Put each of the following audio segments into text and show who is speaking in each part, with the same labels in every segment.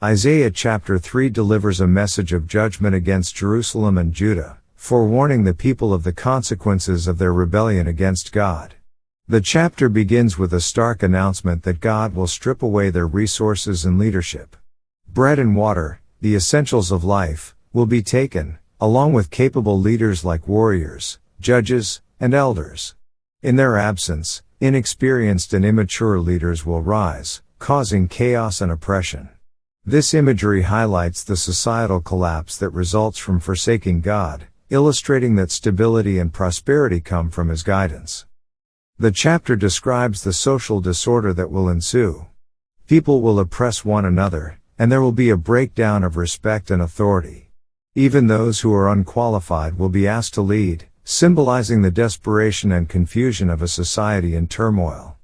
Speaker 1: Isaiah chapter 3 delivers a message of judgment against Jerusalem and Judah, forewarning the people of the consequences of their rebellion against God. The chapter begins with a stark announcement that God will strip away their resources and leadership. Bread and water, the essentials of life, will be taken, along with capable leaders like warriors, judges, and elders. In their absence, inexperienced and immature leaders will rise, causing chaos and oppression. This imagery highlights the societal collapse that results from forsaking God, illustrating that stability and prosperity come from His guidance. The chapter describes the social disorder that will ensue. People will oppress one another, and there will be a breakdown of respect and authority. Even those who are unqualified will be asked to lead, symbolizing the desperation and confusion of a society in turmoil.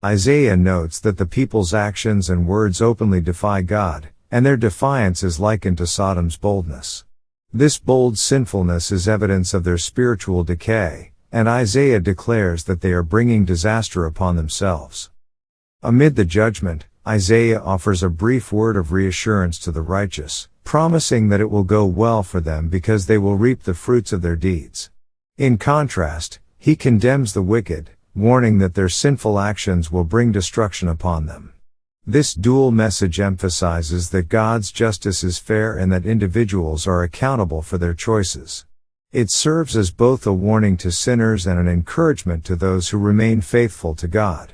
Speaker 1: Isaiah notes that the people's actions and words openly defy God, and their defiance is likened to Sodom's boldness. This bold sinfulness is evidence of their spiritual decay, and Isaiah declares that they are bringing disaster upon themselves. Amid the judgment, Isaiah offers a brief word of reassurance to the righteous, promising that it will go well for them because they will reap the fruits of their deeds. In contrast, he condemns the wicked, warning that their sinful actions will bring destruction upon them. This dual message emphasizes that God's justice is fair and that individuals are accountable for their choices. It serves as both a warning to sinners and an encouragement to those who remain faithful to God.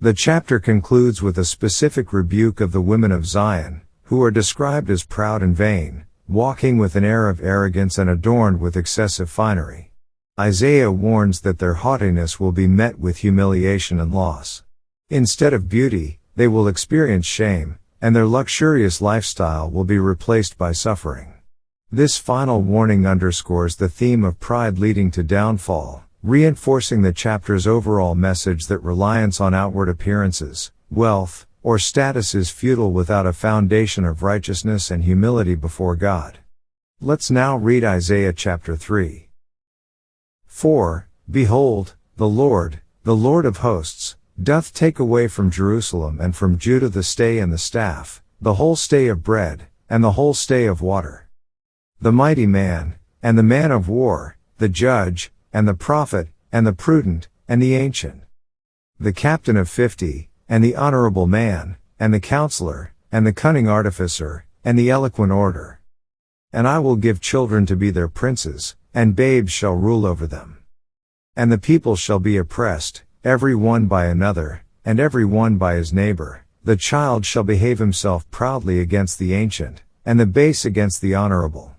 Speaker 1: The chapter concludes with a specific rebuke of the women of Zion, who are described as proud and vain, walking with an air of arrogance and adorned with excessive finery. Isaiah warns that their haughtiness will be met with humiliation and loss. Instead of beauty, they will experience shame, and their luxurious lifestyle will be replaced by suffering. This final warning underscores the theme of pride leading to downfall, reinforcing the chapter's overall message that reliance on outward appearances, wealth, or status is futile without a foundation of righteousness and humility before God. Let's now read Isaiah chapter 3. For, behold, the Lord of hosts, doth take away from Jerusalem and from Judah the stay and the staff, the whole stay of bread, and the whole stay of water. The mighty man, and the man of war, the judge, and the prophet, and the prudent, and the ancient. The captain of 50, and the honorable man, and the counselor, and the cunning artificer, and the eloquent orator. And I will give children to be their princes, and babes shall rule over them. And the people shall be oppressed, every one by another, and every one by his neighbor. The child shall behave himself proudly against the ancient, and the base against the honorable.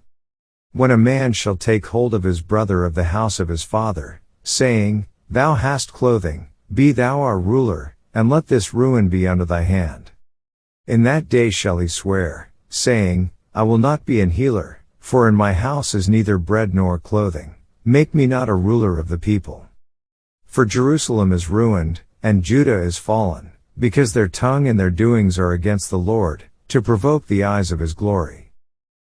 Speaker 1: When a man shall take hold of his brother of the house of his father, saying, Thou hast clothing, be thou our ruler, and let this ruin be under thy hand. In that day shall he swear, saying, I will not be an healer, for in my house is neither bread nor clothing. Make me not a ruler of the people. For Jerusalem is ruined, and Judah is fallen, because their tongue and their doings are against the Lord, to provoke the eyes of His glory.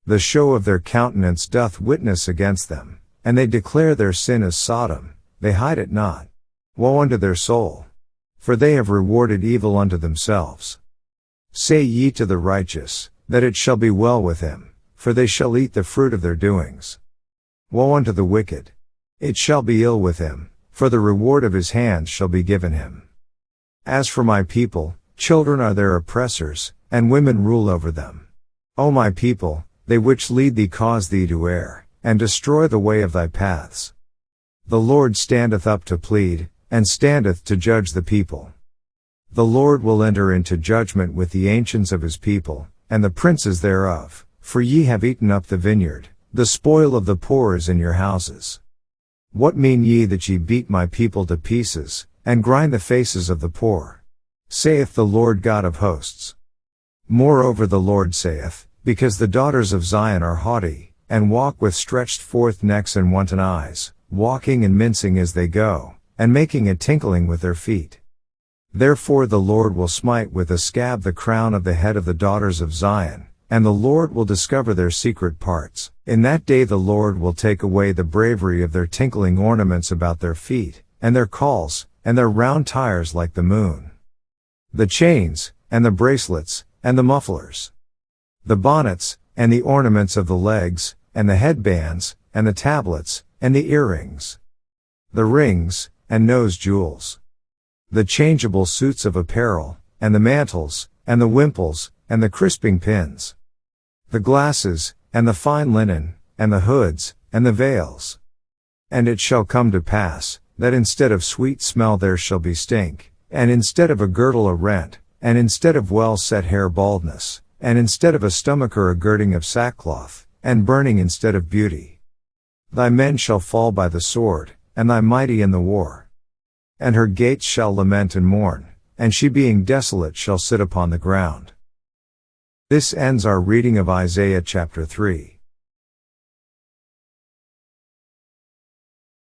Speaker 1: The show of their countenance doth witness against them, and they declare their sin as Sodom, they hide it not. Woe unto their soul! For they have rewarded evil unto themselves. Say ye to the righteous, that it shall be well with him, for they shall eat the fruit of their doings. Woe unto the wicked! It shall be ill with him, for the reward of his hands shall be given him. As for my people, children are their oppressors, and women rule over them. O my people, they which lead thee cause thee to err, and destroy the way of thy paths. The Lord standeth up to plead, and standeth to judge the people. The Lord will enter into judgment with the ancients of His people, and the princes thereof, for ye have eaten up the vineyard, the spoil of the poor is in your houses. What mean ye that ye beat my people to pieces, and grind the faces of the poor? Saith the Lord God of hosts. Moreover the Lord saith, because the daughters of Zion are haughty, and walk with stretched forth necks and wanton eyes, walking and mincing as they go, and making a tinkling with their feet. Therefore the Lord will smite with a scab the crown of the head of the daughters of Zion, and the Lord will discover their secret parts. In that day the Lord will take away the bravery of their tinkling ornaments about their feet, and their calls, and their round tires like the moon. The chains, and the bracelets, and the mufflers. the bonnets, and the ornaments of the legs, and the headbands, and the tablets, and the earrings, the rings, and nose jewels, the changeable suits of apparel, and the mantles, and the wimples, and the crisping pins, the glasses, and the fine linen, and the hoods, and the veils. And it shall come to pass, that instead of sweet smell there shall be stink, and instead of a girdle a rent, and instead of well-set hair baldness, and instead of a stomacher a girding of sackcloth, and burning instead of beauty. Thy men shall fall by the sword, and thy mighty in the war. And her gates shall lament and mourn, and she being desolate shall sit upon the ground. This ends our reading of Isaiah chapter 3.